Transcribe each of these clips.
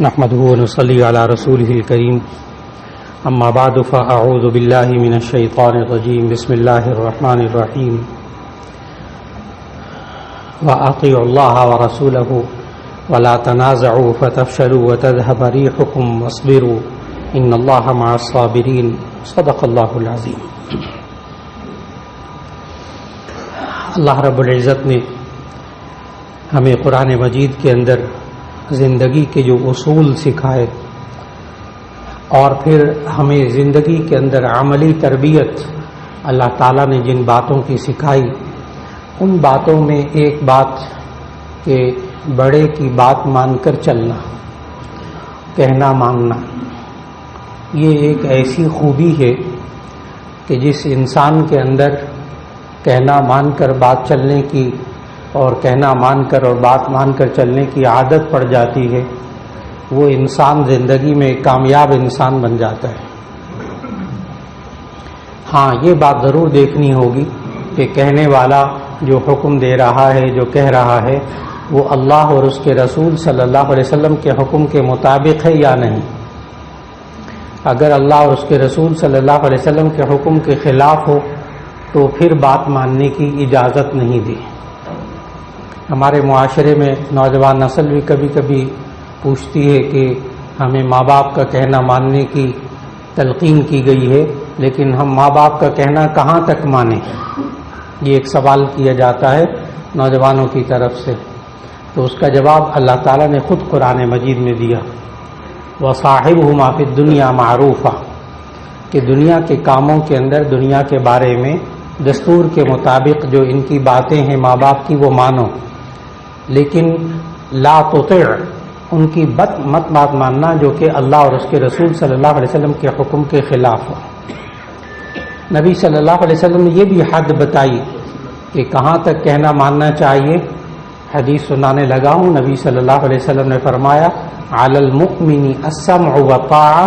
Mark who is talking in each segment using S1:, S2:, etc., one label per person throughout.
S1: نحمده ونصلي على رسوله الكريم اما بعد فاعوذ بالله من الشيطان الرجيم بسم الله الرحمن الرحيم واطيعوا الله ورسوله ولا تنازعوا فتفشلوا وتذهب ريحكم واصبروا ان الله مع الصابرين صدق الله العظيم. اللہ رب العزت نے ہمیں قرآن مجید کے اندر زندگی کے جو اصول سکھائے اور پھر ہمیں زندگی کے اندر عملی تربیت اللہ تعالیٰ نے جن باتوں کی سکھائی، ان باتوں میں ایک بات کہ بڑے کی بات مان کر چلنا، کہنا ماننا، یہ ایک ایسی خوبی ہے کہ جس انسان کے اندر کہنا مان کر بات چلنے کی اور کہنا مان کر اور بات مان کر چلنے کی عادت پڑ جاتی ہے، وہ انسان زندگی میں کامیاب انسان بن جاتا ہے. ہاں، یہ بات ضرور دیکھنی ہوگی کہ کہنے والا جو حکم دے رہا ہے، جو کہہ رہا ہے، وہ اللہ اور اس کے رسول صلی اللہ علیہ وسلم کے حکم کے مطابق ہے یا نہیں. اگر اللہ اور اس کے رسول صلی اللہ علیہ وسلم کے حکم کے خلاف ہو تو پھر بات ماننے کی اجازت نہیں دی. ہمارے معاشرے میں نوجوان نسل بھی کبھی کبھی پوچھتی ہے کہ ہمیں ماں باپ کا کہنا ماننے کی تلقین کی گئی ہے، لیکن ہم ماں باپ کا کہنا کہاں تک مانیں؟ یہ ایک سوال کیا جاتا ہے نوجوانوں کی طرف سے. تو اس کا جواب اللہ تعالیٰ نے خود قرآن مجید میں دیا، وَصَاحِبْهُمَا فِي الدُّنْيَا مَعْرُوفًا، کہ دنیا کے کاموں کے اندر دنیا کے بارے میں دستور کے مطابق جو ان کی باتیں ہیں ماں باپ کی وہ مانو، لیکن لا تطع، ان کی مت بات ماننا جو کہ اللہ اور اس کے رسول صلی اللہ علیہ وسلم کے حکم کے خلاف ہو. نبی صلی اللہ علیہ وسلم نے یہ بھی حد بتائی کہ کہاں تک کہنا ماننا چاہیے. حدیث سنانے لگا ہوں، نبی صلی اللہ علیہ وسلم نے فرمایا علی المؤمن السمع والطاعہ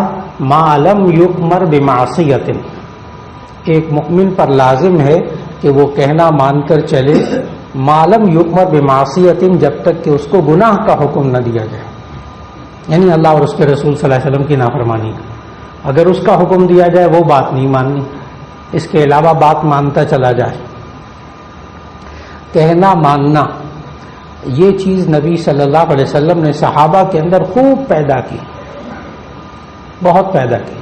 S1: ما لم یؤمر بمعصیۃ، ایک مؤمن پر لازم ہے کہ وہ کہنا مان کر چلے ما لم یؤمر بمعصیۃ، جب تک کہ اس کو گناہ کا حکم نہ دیا جائے، یعنی اللہ اور اس کے رسول صلی اللہ علیہ وسلم کی نافرمانی. اگر اس کا حکم دیا جائے وہ بات نہیں ماننی، اس کے علاوہ بات مانتا چلا جائے. کہنا ماننا یہ چیز نبی صلی اللہ علیہ وسلم نے صحابہ کے اندر خوب پیدا کی، بہت پیدا کی،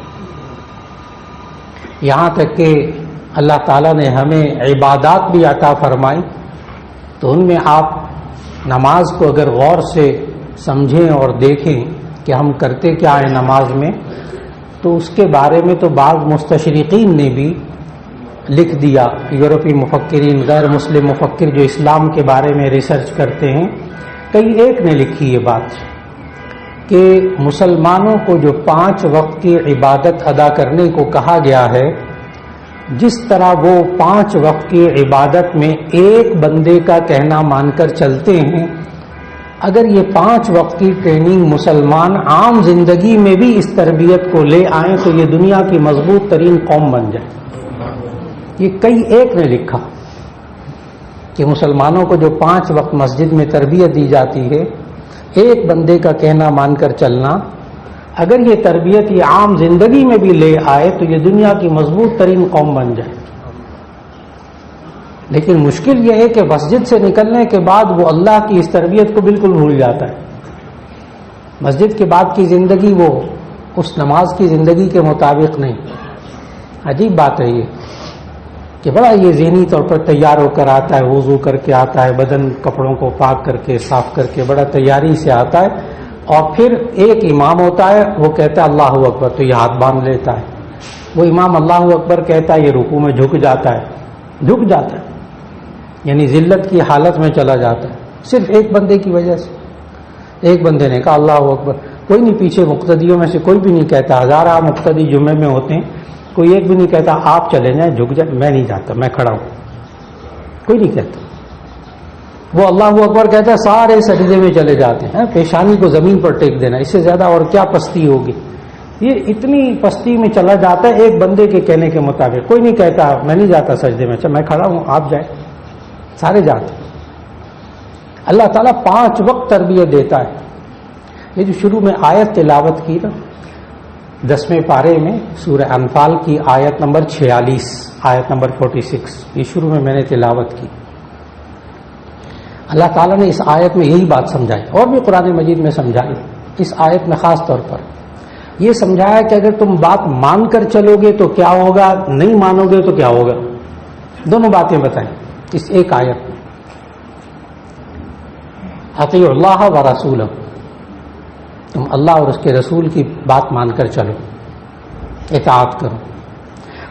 S1: یہاں تک کہ اللہ تعالیٰ نے ہمیں عبادات بھی عطا فرمائی. تو ان میں آپ نماز کو اگر غور سے سمجھیں اور دیکھیں کہ ہم کرتے کیا ہیں نماز میں، تو اس کے بارے میں تو بعض مستشرقین نے بھی لکھ دیا. یورپی مفکرین، غیر مسلم مفکر جو اسلام کے بارے میں ریسرچ کرتے ہیں، کئی ایک نے لکھی یہ بات کہ مسلمانوں کو جو 5 وقت کی عبادت ادا کرنے کو کہا گیا ہے، جس طرح وہ 5 وقت کی عبادت میں ایک بندے کا کہنا مان کر چلتے ہیں، اگر یہ 5 وقت کی ٹریننگ مسلمان عام زندگی میں بھی اس تربیت کو لے آئیں تو یہ دنیا کی مضبوط ترین قوم بن جائے. یہ کئی ایک نے لکھا کہ مسلمانوں کو جو 5 وقت مسجد میں تربیت دی جاتی ہے، ایک بندے کا کہنا مان کر چلنا، اگر یہ تربیت یہ عام زندگی میں بھی لے آئے تو یہ دنیا کی مضبوط ترین قوم بن جائے. لیکن مشکل یہ ہے کہ مسجد سے نکلنے کے بعد وہ اللہ کی اس تربیت کو بالکل بھول جاتا ہے. مسجد کے بعد کی زندگی وہ اس نماز کی زندگی کے مطابق نہیں. عجیب بات ہے یہ کہ بڑا یہ ذہنی طور پر تیار ہو کر آتا ہے، وضو کر کے آتا ہے، بدن کپڑوں کو پاک کر کے صاف کر کے بڑا تیاری سے آتا ہے، اور پھر ایک امام ہوتا ہے، وہ کہتا ہے اللہ اکبر، تو یہ ہاتھ باندھ لیتا ہے. وہ امام اللہ اکبر کہتا ہے، یہ رکوع میں جھک جاتا ہے، یعنی ذلت کی حالت میں چلا جاتا ہے، صرف ایک بندے کی وجہ سے. ایک بندے نے کہا اللہ اکبر، کوئی نہیں، پیچھے مقتدیوں میں سے کوئی بھی نہیں کہتا. ہزارہ مقتدی جمعے میں ہوتے ہیں، کوئی ایک بھی نہیں کہتا آپ چلے جائیں، جھک جائیں، میں نہیں جاتا، میں کھڑا ہوں، کوئی نہیں کہتا. وہ اللہ اکبر کہتا ہے، سارے سجدے میں چلے جاتے ہیں، پیشانی کو زمین پر ٹیک دینا، اس سے زیادہ اور کیا پستی ہوگی. یہ اتنی پستی میں چلا جاتا ہے ایک بندے کے کہنے کے مطابق. کوئی نہیں کہتا میں نہیں جاتا سجدے میں، اچھا میں کھڑا ہوں آپ جائیں، سارے جاتے. اللہ تعالیٰ 5 وقت تربیت دیتا ہے. یہ جو شروع میں آیت تلاوت کی نا 10ویں پارے میں سورہ انفال کی آیت نمبر 46 آیت نمبر 46 یہ شروع میں نے تلاوت کی. اللہ تعالیٰ نے اس آیت میں یہی بات سمجھائی اور بھی قرآن مجید میں سمجھائی. اس آیت میں خاص طور پر یہ سمجھایا کہ اگر تم بات مان کر چلو گے تو کیا ہوگا, نہیں مانو گے تو کیا ہوگا. دونوں باتیں بتائیں اس ایک آیت میں. اطیعوا اللہ و رسولہ, تم اللہ اور اس کے رسول کی بات مان کر چلو, اطاعت کرو.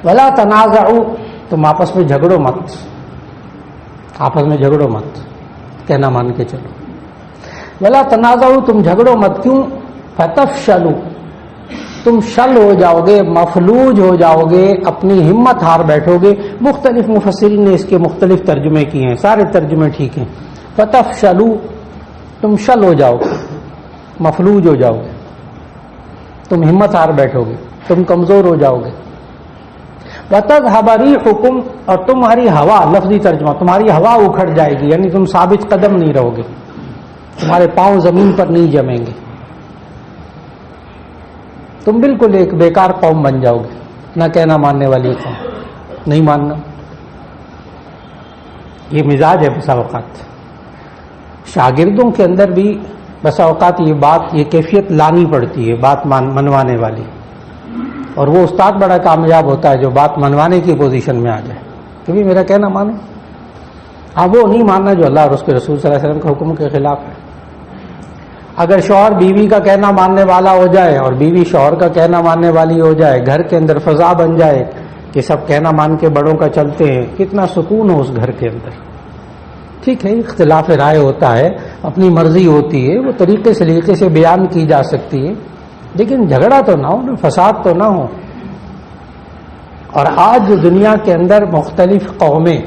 S1: ولا تنازعوا, تم آپس میں جھگڑو مت, آپس میں جھگڑو مت, کہنا مان کے چلو. ولا تنازعوا, تم جھگڑو مت, کیوں؟ فتفشلوا, تم شل ہو جاؤ گے, مفلوج ہو جاؤ گے, اپنی ہمت ہار بیٹھو گے. مختلف مفسرین نے اس کے مختلف ترجمے کیے ہیں, سارے ترجمے ٹھیک ہیں. فتفشلوا, تم شل ہو جاؤ گے, مفلوج ہو جاؤ گے, تم ہمت ہار بیٹھو گے, تم کمزور ہو جاؤ گے. وتذهب ريحكم, اور تمہاری ہوا, لفظی ترجمہ, تمہاری ہوا اکھڑ جائے گی, یعنی تم ثابت قدم نہیں رہو گے, تمہارے پاؤں زمین پر نہیں جمیں گے, تم بالکل ایک بیکار قوم بن جاؤ گے, نہ کہنا ماننے والی قوم, نہیں ماننا. یہ مزاج ہے بسا اوقات شاگردوں کے اندر بھی, بسا اوقات یہ بات, یہ کیفیت لانی پڑتی ہے بات منوانے والی, اور وہ استاد بڑا کامیاب ہوتا ہے جو بات منوانے کی پوزیشن میں آ جائے کہ بھی میرا کہنا مانو. اب وہ نہیں ماننا جو اللہ اور اس کے رسول صلی اللہ علیہ وسلم کے حکم کے خلاف ہے. اگر شوہر بیوی کا کہنا ماننے والا ہو جائے اور بیوی شوہر کا کہنا ماننے والی ہو جائے, گھر کے اندر فضا بن جائے کہ سب کہنا مان کے بڑوں کا چلتے ہیں, کتنا سکون ہو اس گھر کے اندر. ٹھیک ہے, اختلاف رائے ہوتا ہے, اپنی مرضی ہوتی ہے, وہ طریقے سلیقے سے بیان کی جا سکتی ہے, لیکن جھگڑا تو نہ ہو, فساد تو نہ ہو. اور آج دنیا کے اندر مختلف قومیں,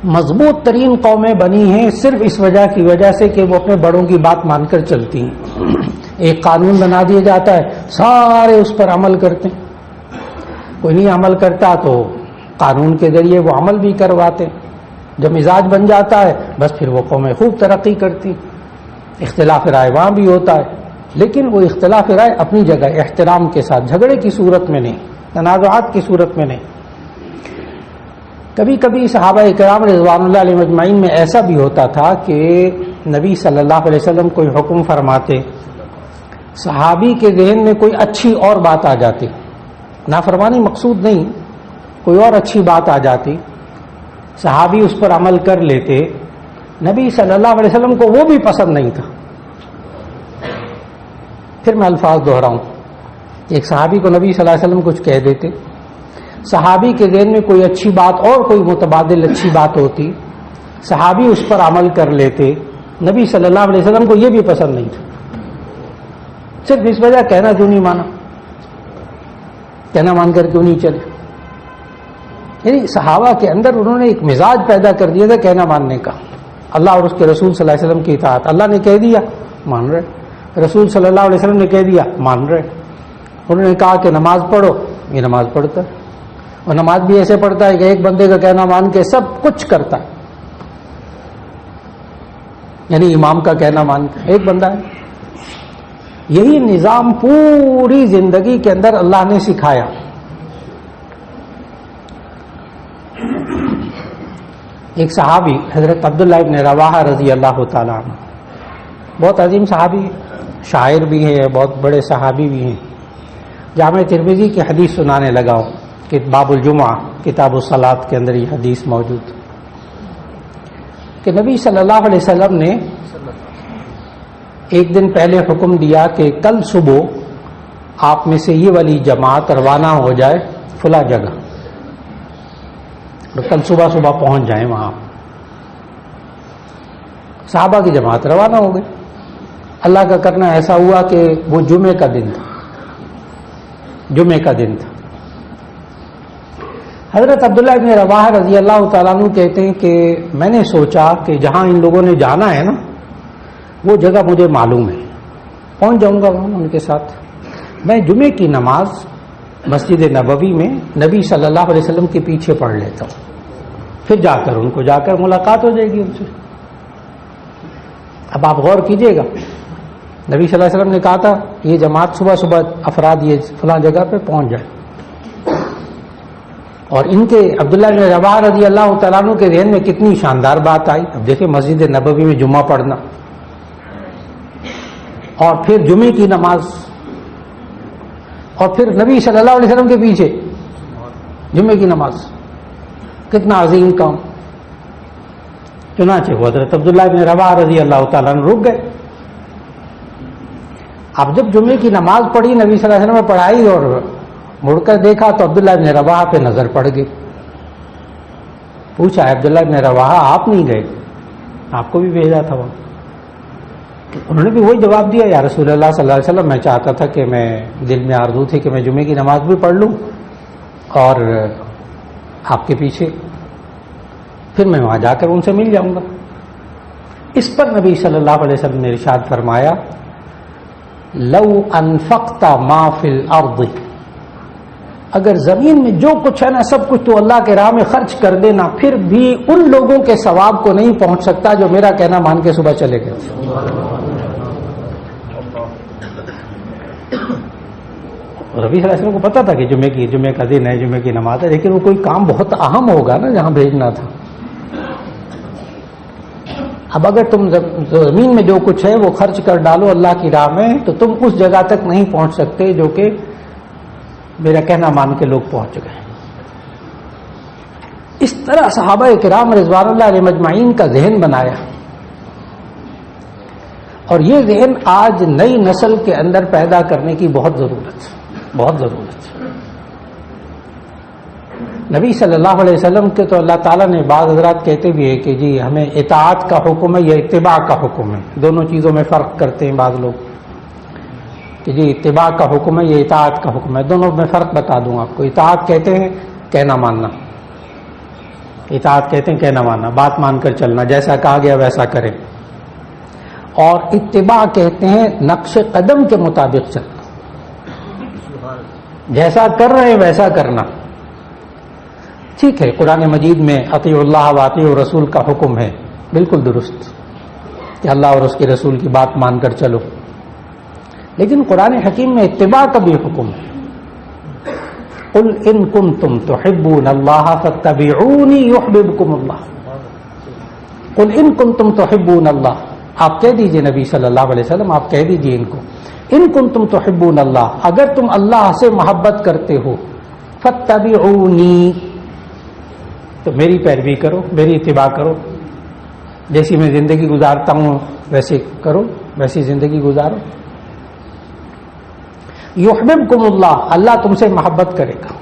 S1: مضبوط ترین قومیں بنی ہیں صرف اس وجہ سے کہ وہ اپنے بڑوں کی بات مان کر چلتی ہیں. ایک قانون بنا دیا جاتا ہے, سارے اس پر عمل کرتے ہیں. کوئی نہیں عمل کرتا تو قانون کے ذریعے وہ عمل بھی کرواتے. جب مزاج بن جاتا ہے بس پھر وہ قومیں خوب ترقی کرتی. اختلاف رائے وہاں بھی ہوتا ہے, لیکن وہ اختلاف رائے اپنی جگہ احترام کے ساتھ, جھگڑے کی صورت میں نہیں, تنازعات کی صورت میں نہیں. کبھی کبھی صحابہ کرام رضوان اللہ علیہ مجمعین میں ایسا بھی ہوتا تھا کہ نبی صلی اللہ علیہ وسلم کوئی حکم فرماتے, صحابی کے ذہن میں کوئی اچھی اور بات آ جاتی, نافرمانی مقصود نہیں, کوئی اور اچھی بات آ جاتی, صحابی اس پر عمل کر لیتے. نبی صلی اللہ علیہ وسلم کو وہ بھی پسند نہیں تھا. پھر میں الفاظ دہراؤں, ایک صحابی کو نبی صلی اللہ علیہ وسلم کچھ کہہ دیتے, صحابی کے ذہن میں کوئی اچھی بات اور کوئی متبادل اچھی بات ہوتی, صحابی اس پر عمل کر لیتے. نبی صلی اللہ علیہ وسلم کو یہ بھی پسند نہیں تھا, صرف اس وجہ کہنا کیوں نہیں مانا, کہنا مان کر کیوں نہیں چلے. یعنی صحابہ کے اندر انہوں نے ایک مزاج پیدا کر دیا تھا کہنا ماننے کا. اللہ اور اس کے رسول صلی اللہ علیہ وسلم کی اطاعت, اللہ نے کہہ دیا مان رہے, رسول صلی اللہ علیہ وسلم نے کہہ دیا مان رہے. انہوں نے کہا کہ نماز پڑھو, یہ نماز پڑھتا ہے, اور نماز بھی ایسے پڑھتا ہے کہ ایک بندے کا کہنا مان کے سب کچھ کرتا ہے, یعنی امام کا کہنا مان کے ایک بندہ ہے. یہی نظام پوری زندگی کے اندر اللہ نے سکھایا. ایک صحابی حضرت عبداللہ ابن رواحہ رضی اللہ تعالیٰ عنہ, بہت عظیم صحابی, شاعر بھی ہے, بہت بڑے صحابی بھی ہیں. جامع ترمذی کی حدیث سنانے لگا ہوں کہ باب الجمعہ کتاب الصلاۃ کے اندر یہ حدیث موجود کہ نبی صلی اللہ علیہ وسلم نے ایک دن پہلے حکم دیا کہ کل صبح آپ میں سے یہ والی جماعت روانہ ہو جائے فلاں جگہ, اور کل صبح پہنچ جائیں وہاں. صحابہ کی جماعت روانہ ہو گئی. اللہ کا کرنا ایسا ہوا کہ وہ جمعے کا دن تھا, جمعے کا دن تھا. حضرت عبداللہ ابن رواحہ رضی اللہ تعالیٰ عنہ کہتے ہیں کہ میں نے سوچا کہ جہاں ان لوگوں نے جانا ہے نا وہ جگہ مجھے معلوم ہے, پہنچ جاؤں گا وہاں ان کے ساتھ. میں جمعے کی نماز مسجد نبوی میں نبی صلی اللہ علیہ وسلم کے پیچھے پڑھ لیتا ہوں, پھر جا کر ان کو جا کر ملاقات ہو جائے گی ان سے. اب آپ غور کیجئے گا, نبی صلی اللہ علیہ وسلم نے کہا تھا یہ جماعت صبح صبح افراد یہ فلاں جگہ پہ پہنچ جائے، اور ان کے عبداللہ بن رواحہ رضی اللہ تعالیٰ عنہ کے ذہن میں کتنی شاندار بات آئی. اب دیکھیں مسجد نبوی میں جمعہ پڑھنا اور پھر جمعے کی نماز اور پھر نبی صلی اللہ علیہ وسلم کے پیچھے جمعے کی نماز، کتنا عظیم کام. چنانچہ وہ حضرت عبداللہ بن رواحہ رضی اللہ تعالیٰ عنہ رک گئے. اب جب جمعے کی نماز پڑھی نبی صلی اللہ علیہ وسلم نے پڑھائی اور مڑ کر دیکھا تو عبداللہ بن رواحہ پہ نظر پڑ گئی. پوچھا عبداللہ بن رواحہ آپ نہیں گئے؟ آپ کو بھی بھیجا تھا وہاں. انہوں نے بھی وہی جواب دیا، یا رسول اللہ صلی اللہ علیہ وسلم میں چاہتا تھا کہ میں دل میں آرزو تھی کہ میں جمعے کی نماز بھی پڑھ لوں اور آپ کے پیچھے پھر میں وہاں جا کر ان سے مل جاؤں گا. اس پر نبی صلی اللہ علیہ وسلم نے ارشاد فرمایا لو انفقت ما فی الارض، اگر زمین میں جو کچھ ہے نا سب کچھ تو اللہ کے راہ میں خرچ کر دینا، پھر بھی ان لوگوں کے ثواب کو نہیں پہنچ سکتا جو میرا کہنا مان کے صبح چلے گئے. ربی صلی اللہ علیہ وسلم کو پتا تھا کہ جمعے کا دن ہے، جمعے کی نماز ہے، لیکن وہ کوئی کام بہت اہم ہوگا نا جہاں بھیجنا تھا. اب اگر تم زمین میں جو کچھ ہے وہ خرچ کر ڈالو اللہ کی راہ میں تو تم اس جگہ تک نہیں پہنچ سکتے جو کہ میرا کہنا مان کے لوگ پہنچ گئے. اس طرح صحابہ کرام رضوان اللہ علیہ مجمعین کا ذہن بنایا، اور یہ ذہن آج نئی نسل کے اندر پیدا کرنے کی بہت ضرورت ہے. نبی صلی اللہ علیہ وسلم کے تو اللہ تعالیٰ نے بعض حضرات کہتے بھی ہے کہ جی ہمیں اطاعت کا حکم ہے یا اتباع کا حکم ہے، دونوں چیزوں میں فرق کرتے ہیں بعض لوگ کہ جی اتباع کا حکم ہے یا اطاعت کا حکم ہے. دونوں میں فرق بتا دوں آپ کو. اطاعت کہتے ہیں کہنا ماننا، اطاعت کہتے ہیں کہنا ماننا، بات مان کر چلنا، جیسا کہا گیا ویسا کریں. اور اتباع کہتے ہیں نقش قدم کے مطابق چلنا، جیسا کر رہے ہیں ویسا کرنا. ٹھیک ہے قرآن مجید میں اطیعوا اللہ و اطیعوا الرسول کا حکم ہے، بالکل درست کہ اللہ اور اس کے رسول کی بات مان کر چلو، لیکن قرآن حکیم میں اتباع کا بھی حکم ہے. قل ان کنتم تحبون اللہ فاتبعونی یحببکم اللہ. قل ان کنتم تحبون اللہ، آپ کہہ دیجئے نبی صلی اللہ علیہ وسلم، آپ کہہ دیجئے ان کو ان کنتم تحبون اللہ، اگر تم اللہ سے محبت کرتے ہو فاتبعونی تو میری پیروی کرو، میری اتباع کرو، جیسی میں زندگی گزارتا ہوں ویسے کرو، ویسی زندگی گزارو. یحببکم اللہ، اللہ تم سے محبت کرے گا.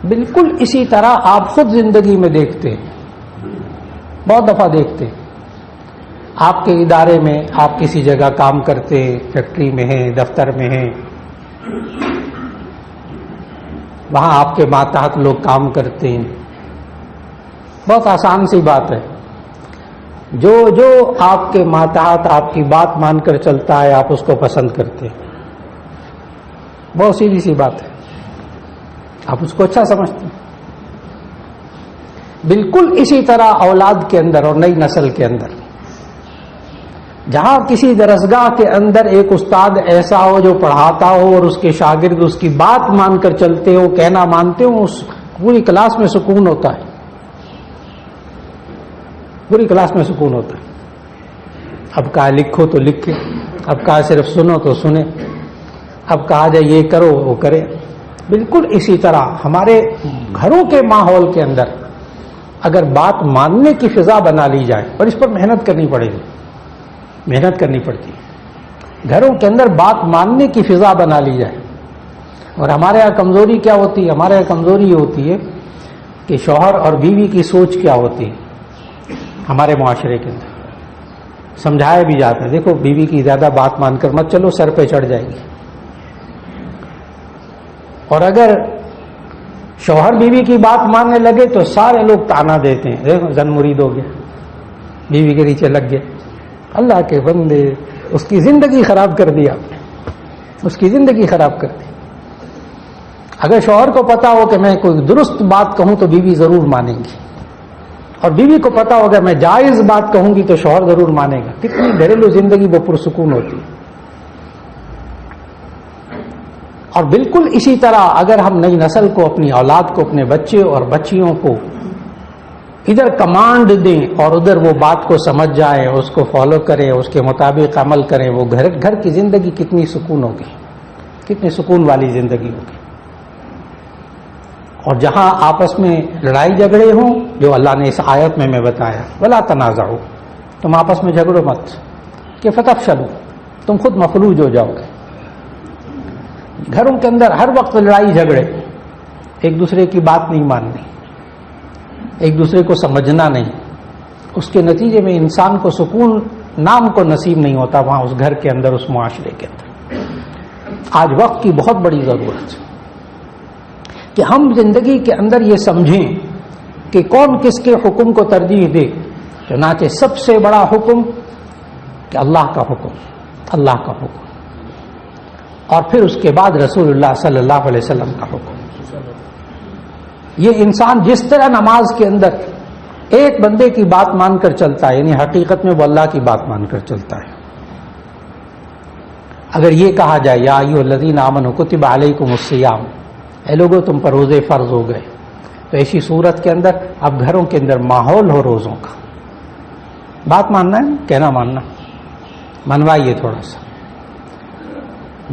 S1: بالکل اسی طرح آپ خود زندگی میں دیکھتے ہیں، بہت دفعہ دیکھتے ہیں، آپ کے ادارے میں آپ کسی جگہ کام کرتے ہیں، فیکٹری میں ہیں، دفتر میں ہیں، وہاں آپ کے ماتحت لوگ کام کرتے ہیں. بہت آسان سی بات ہے، جو آپ کے ماتحت آپ کی بات مان کر چلتا ہے آپ اس کو پسند کرتے ہیں. بہت سیدھی سی بات ہے، آپ اس کو اچھا سمجھتے ہیں. بالکل اسی طرح اولاد کے اندر اور نئی نسل کے اندر، جہاں کسی درسگاہ کے اندر ایک استاد ایسا ہو جو پڑھاتا ہو اور اس کے شاگرد اس کی بات مان کر چلتے ہو، کہنا مانتے ہو، اس پوری کلاس میں سکون ہوتا ہے، پوری کلاس میں سکون ہوتا ہے. اب کہا لکھو تو لکھے، اب کہا صرف سنو تو سنے، اب کہا جائے یہ کرو وہ کرے. بالکل اسی طرح ہمارے گھروں کے ماحول کے اندر اگر بات ماننے کی فضا بنا لی جائے، اور اس پر محنت کرنی پڑے گی، محنت کرنی پڑتی ہے، گھروں کے اندر بات ماننے کی فضا بنا لی جائے. اور ہمارے یہاں کمزوری کیا ہوتی ہے؟ ہمارے یہاں کمزوری یہ ہوتی ہے کہ شوہر اور بیوی کی سوچ کیا ہوتی ہے. ہمارے معاشرے کے اندر سمجھایا بھی جاتا ہے دیکھو بیوی کی زیادہ بات مان کر مت چلو، سر پہ چڑھ جائے گی. اور اگر شوہر بیوی کی بات ماننے لگے تو سارے لوگ تانا دیتے ہیں، دیکھو زن مرید ہو گیا، بیوی کے نیچے لگ گیا. اللہ کے بندے، اس کی زندگی خراب کر دی آپ نے، اس کی زندگی خراب کر دی. اگر شوہر کو پتا ہو کہ میں کوئی درست بات کہوں تو بیوی ضرور مانیں گی، اور بیوی کو پتا ہوگا میں جائز بات کہوں گی تو شوہر ضرور مانے گا. کتنی گھریلو زندگی وہ پرسکون ہوتی ہے. اور بالکل اسی طرح اگر ہم نئی نسل کو، اپنی اولاد کو، اپنے بچے اور بچیوں کو ادھر کمانڈ دیں اور ادھر وہ بات کو سمجھ جائے، اس کو فالو کرے، اس کے مطابق عمل کریں، وہ گھر کی زندگی کتنی سکون ہوگی، کتنی سکون والی زندگی ہوگی. اور جہاں آپس میں لڑائی جھگڑے ہوں، جو اللہ نے اس آیت میں بتایا، ولا تنازعوا، تم آپس میں جھگڑو مت کہ فتفشلوا، تم خود مفلوج ہو جاؤ گے. گھروں کے اندر ہر وقت لڑائی جھگڑے، ایک دوسرے کی بات نہیں ماننی، ایک دوسرے کو سمجھنا نہیں، اس کے نتیجے میں انسان کو سکون نام کو نصیب نہیں ہوتا وہاں اس گھر کے اندر، اس معاشرے کے اندر. آج وقت کی بہت بڑی ضرورت ہے کہ ہم زندگی کے اندر یہ سمجھیں کہ کون کس کے حکم کو ترجیح دے. چنانچہ سب سے بڑا حکم کہ اللہ کا حکم، اللہ کا حکم، اور پھر اس کے بعد رسول اللہ صلی اللہ علیہ وسلم کا حکم. یہ انسان جس طرح نماز کے اندر ایک بندے کی بات مان کر چلتا ہے، یعنی حقیقت میں وہ اللہ کی بات مان کر چلتا ہے. اگر یہ کہا جائے یا ایھا الذین آمنوا کتب علیکم الصیام، اے لوگوں تم پر روزے فرض ہو گئے، تو ایسی صورت کے اندر اب گھروں کے اندر ماحول ہو روزوں کا. بات ماننا ہے، کہنا ماننا، منوائیے تھوڑا سا.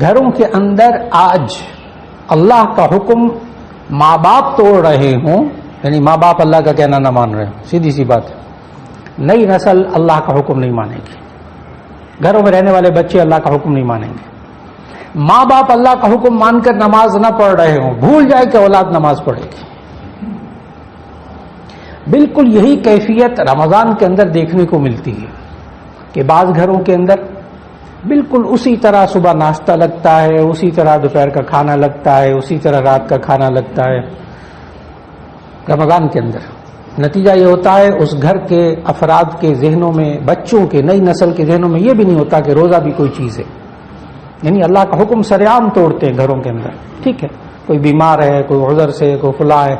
S1: گھروں کے اندر آج اللہ کا حکم ماں باپ توڑ رہے ہوں، یعنی ماں باپ اللہ کا کہنا نہ مان رہے ہوں، سیدھی سی بات ہے. نئی نسل اللہ کا حکم نہیں مانے گی، گھروں میں رہنے والے بچے اللہ کا حکم نہیں مانیں گے. ماں باپ اللہ کا حکم مان کر نماز نہ پڑھ رہے ہوں، بھول جائے کہ اولاد نماز پڑھے گی. بالکل یہی کیفیت رمضان کے اندر دیکھنے کو ملتی ہے کہ بعض گھروں کے اندر بالکل اسی طرح صبح ناشتہ لگتا ہے، اسی طرح دوپہر کا کھانا لگتا ہے، اسی طرح رات کا کھانا لگتا ہے رمضان کے اندر. نتیجہ یہ ہوتا ہے اس گھر کے افراد کے ذہنوں میں، بچوں کے، نئی نسل کے ذہنوں میں یہ بھی نہیں ہوتا کہ روزہ بھی کوئی چیز ہے. یعنی اللہ کا حکم سرعام توڑتے ہیں گھروں کے اندر. ٹھیک ہے، کوئی بیمار ہے، کوئی عذر سے، کوئی فلاں ہے،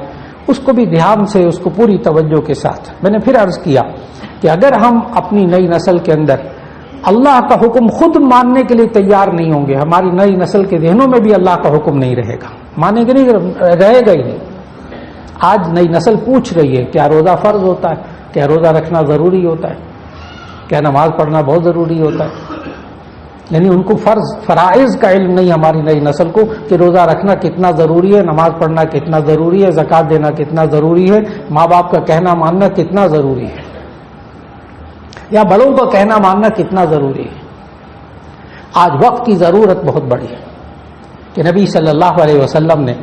S1: اس کو بھی دھیان سے، اس کو پوری توجہ کے ساتھ. میں نے پھر عرض کیا کہ اگر ہم اپنی نئی نسل کے اندر اللہ کا حکم خود ماننے کے لیے تیار نہیں ہوں گے، ہماری نئی نسل کے ذہنوں میں بھی اللہ کا حکم نہیں رہے گا، مانے گا نہیں، رہے گا ہی نہیں. آج نئی نسل پوچھ رہی ہے کیا روزہ فرض ہوتا ہے، کیا روزہ رکھنا ضروری ہوتا ہے، کیا نماز پڑھنا بہت ضروری ہوتا ہے. یعنی ان کو فرائض کا علم نہیں ہماری نئی نسل کو کہ روزہ رکھنا کتنا ضروری ہے، نماز پڑھنا کتنا ضروری ہے، زکوٰۃ دینا کتنا ضروری ہے، ماں باپ کا کہنا ماننا کتنا ضروری ہے، یا بڑوں کا کہنا ماننا کتنا ضروری ہے. آج وقت کی ضرورت بہت بڑی ہے کہ نبی صلی اللہ علیہ وسلم نے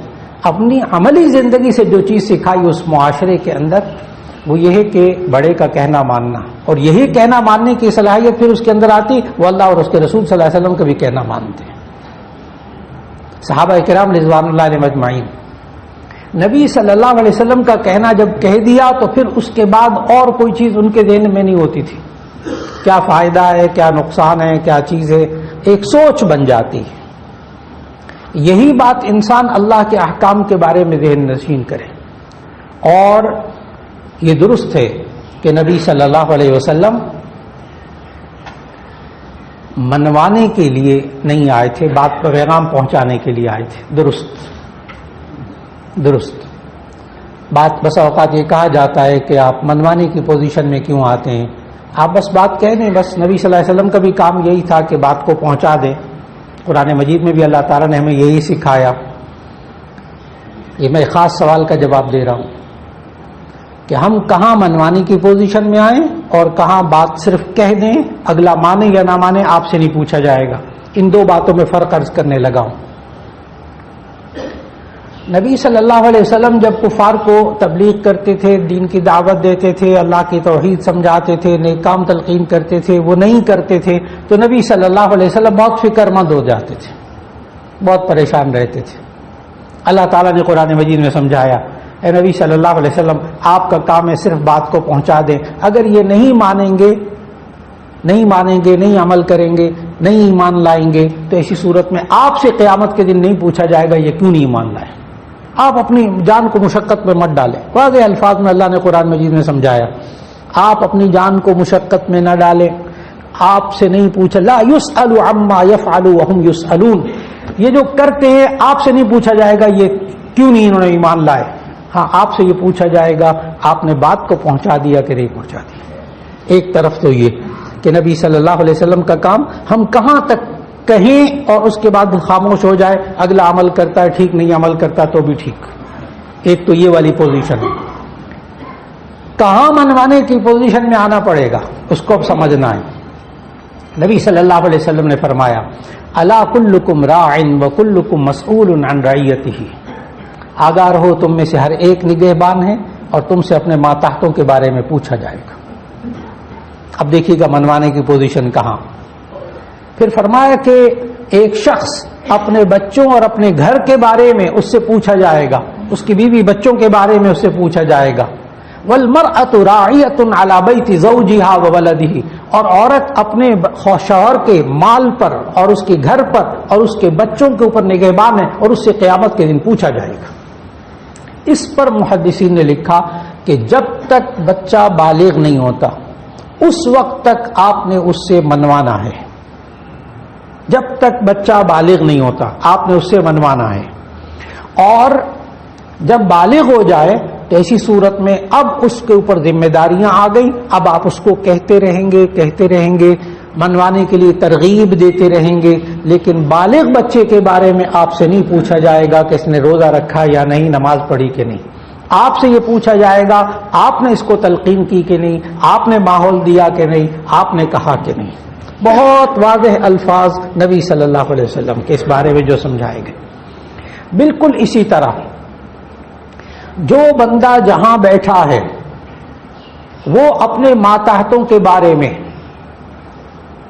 S1: اپنی عملی زندگی سے جو چیز سکھائی اس معاشرے کے اندر، وہ یہ ہے کہ بڑے کا کہنا ماننا، اور یہی کہنا ماننے کی صلاحیت پھر اس کے اندر آتی وہ اللہ اور اس کے رسول صلی اللہ علیہ وسلم کا بھی کہنا مانتے ہیں. صحابہ کرام رضوان اللہ علیہم اجمعین نبی صلی اللہ علیہ وسلم کا کہنا جب کہہ دیا تو پھر اس کے بعد اور کوئی چیز ان کے ذہن میں نہیں ہوتی تھی. کیا فائدہ ہے، کیا نقصان ہے، کیا چیز ہے، ایک سوچ بن جاتی ہے. یہی بات انسان اللہ کے احکام کے بارے میں ذہن نشین کرے. اور یہ درست ہے کہ نبی صلی اللہ علیہ وسلم منوانے کے لیے نہیں آئے تھے، بات پر پیغام پہنچانے کے لیے آئے تھے. درست بات. بس اوقات یہ کہا جاتا ہے کہ آپ منوانے کی پوزیشن میں کیوں آتے ہیں، آپ بس بات کہہ دیں. بس نبی صلی اللہ علیہ وسلم کا بھی کام یہی تھا کہ بات کو پہنچا دیں. قرآن مجید میں بھی اللہ تعالیٰ نے ہمیں یہی سکھایا. یہ میں خاص سوال کا جواب دے رہا ہوں کہ ہم کہاں منوانے کی پوزیشن میں آئیں اور کہاں بات صرف کہہ دیں، اگلا مانے یا نہ مانے آپ سے نہیں پوچھا جائے گا. ان دو باتوں میں فرق عرض کرنے لگا ہوں. نبی صلی اللہ علیہ وسلم جب کفار کو تبلیغ کرتے تھے، دین کی دعوت دیتے تھے، اللہ کی توحید سمجھاتے تھے، نیک کام تلقین کرتے تھے، وہ نہیں کرتے تھے تو نبی صلی اللہ علیہ وسلم بہت فکر مند ہو جاتے تھے، بہت پریشان رہتے تھے. اللہ تعالیٰ نے قرآن مجید میں سمجھایا، اے نبی صلی اللہ علیہ وسلم آپ کا کام ہے صرف بات کو پہنچا دیں. اگر یہ نہیں مانیں گے، نہیں عمل کریں گے، نہیں ایمان لائیں گے تو ایسی صورت میں آپ سے قیامت کے دن نہیں پوچھا جائے گا یہ کیوں نہیں ایمان لائے. آپ اپنی جان کو مشقت میں مت ڈالیں. واضح الفاظ میں اللہ نے قرآن مجید میں سمجھایا, آپ اپنی جان کو مشقت میں نہ ڈالیں. آپ سے نہیں پوچھا, لا یسأل عما یفعل وهم یسألون, یہ جو کرتے ہیں آپ سے نہیں پوچھا جائے گا یہ کیوں نہیں انہوں نے ایمان لائے. ہاں آپ سے یہ پوچھا جائے گا آپ نے بات کو پہنچا دیا کہ نہیں پہنچا دیا. ایک طرف تو یہ کہ نبی صلی اللہ علیہ وسلم کا کام ہم کہاں تک کہیں اور اس کے بعد خاموش ہو جائے, اگلا عمل کرتا ہے ٹھیک, نہیں عمل کرتا تو بھی ٹھیک. ایک تو یہ والی پوزیشن, کہاں منوانے کی پوزیشن میں آنا پڑے گا اس کو اب سمجھنا ہے. نبی صلی اللہ علیہ وسلم نے فرمایا, الا کلکم راع وکلکم مسئول عن رعیتہ, آگاہ رہو تم میں سے ہر ایک نگہبان ہے اور تم سے اپنے ماتحتوں کے بارے میں پوچھا جائے گا. اب دیکھیے گا منوانے کی پوزیشن کہاں. پھر فرمایا کہ ایک شخص اپنے بچوں اور اپنے گھر کے بارے میں اس سے پوچھا جائے گا, اس کی بیوی بچوں کے بارے میں اس سے پوچھا جائے گا. والمرأة راعیۃ علی بیت زوجہا وولدہ, اور عورت اپنے شوہر کے مال پر اور اس کے گھر پر اور اس کے بچوں کے اوپر نگہبان ہے اور اس سے قیامت کے دن پوچھا جائے گا. اس پر محدثین نے لکھا کہ جب تک بچہ بالغ نہیں ہوتا اس وقت تک آپ نے اس سے منوانا ہے. جب تک بچہ بالغ نہیں ہوتا آپ نے اس سے منوانا ہے, اور جب بالغ ہو جائے تو ایسی صورت میں اب اس کے اوپر ذمہ داریاں آ گئی. اب آپ اس کو کہتے رہیں گے منوانے کے لیے ترغیب دیتے رہیں گے, لیکن بالغ بچے کے بارے میں آپ سے نہیں پوچھا جائے گا کہ اس نے روزہ رکھا یا نہیں, نماز پڑھی کہ نہیں. آپ سے یہ پوچھا جائے گا آپ نے اس کو تلقین کی کہ نہیں, آپ نے ماحول دیا کہ نہیں, آپ نے کہا کہ نہیں. بہت واضح الفاظ نبی صلی اللہ علیہ وسلم کے اس بارے میں جو سمجھائے گئے. بالکل اسی طرح جو بندہ جہاں بیٹھا ہے وہ اپنے ماتحتوں کے بارے میں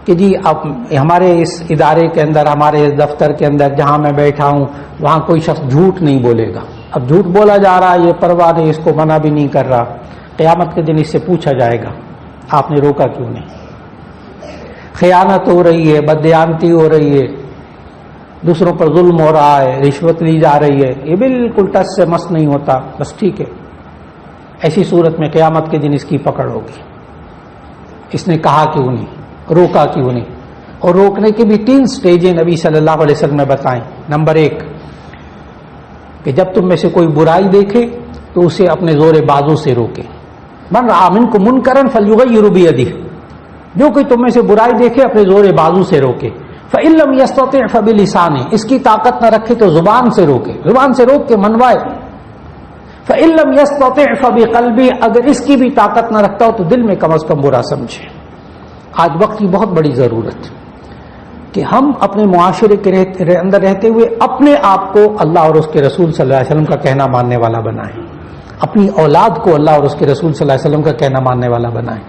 S1: کہ جی اب ہمارے اس ادارے کے اندر, ہمارے اس دفتر کے اندر جہاں میں بیٹھا ہوں وہاں کوئی شخص جھوٹ نہیں بولے گا. اب جھوٹ بولا جا رہا ہے, یہ پرواہ نہیں, اس کو منع بھی نہیں کر رہا. قیامت کے دن اس سے پوچھا جائے گا آپ نے روکا کیوں نہیں. خیانت ہو رہی ہے, بددیانتی ہو رہی ہے, دوسروں پر ظلم ہو رہا ہے, رشوت لی جا رہی ہے, یہ بالکل ٹچ سے مس نہیں ہوتا, بس ٹھیک ہے. ایسی صورت میں قیامت کے دن اس کی پکڑ ہوگی. اس نے کہا کیوں نہیں, روکا کیوں نہیں. اور روکنے کی بھی 3 سٹیجیں نبی صلی اللہ علیہ وسلم نے بتائیں. نمبر 1 کہ جب تم میں سے کوئی برائی دیکھے تو اسے اپنے زور بازو سے روکے. من رأى منکم منکرا فلیغیرہ بیدہ, جو کوئی تم میں سے برائی دیکھے اپنے زور بازو سے روکے. فإن لم يستطع فبلسانہ, اس کی طاقت نہ رکھے تو زبان سے روکے, زبان سے روک کے منوائے. فإن لم يستطع فبقلبہ, اگر اس کی بھی طاقت نہ رکھتا ہو تو دل میں کم از کم برا سمجھے. آج وقت کی بہت بڑی ضرورت کہ ہم اپنے معاشرے کے اندر رہتے ہوئے اپنے آپ کو اللہ اور اس کے رسول صلی اللہ علیہ وسلم کا کہنا ماننے والا بنائیں, اپنی اولاد کو اللہ اور اس کے رسول صلی اللہ علیہ وسلم کا کہنا ماننے والا بنائیں,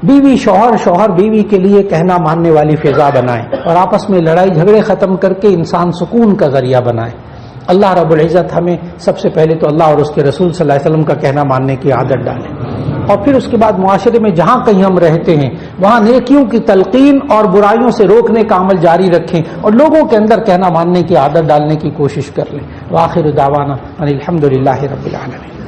S1: بیوی شوہر, شوہر بیوی کے لیے کہنا ماننے والی فضا بنائیں, اور آپس میں لڑائی جھگڑے ختم کر کے انسان سکون کا ذریعہ بنائیں. اللہ رب العزت ہمیں سب سے پہلے تو اللہ اور اس کے رسول صلی اللہ علیہ وسلم کا کہنا ماننے کی عادت ڈالیں, اور پھر اس کے بعد معاشرے میں جہاں کہیں ہم رہتے ہیں وہاں نیکیوں کی تلقین اور برائیوں سے روکنے کا عمل جاری رکھیں, اور لوگوں کے اندر کہنا ماننے کی عادت ڈالنے کی کوشش کر لیں. وآخر دعوانا ان الحمد للہ رب العالمین.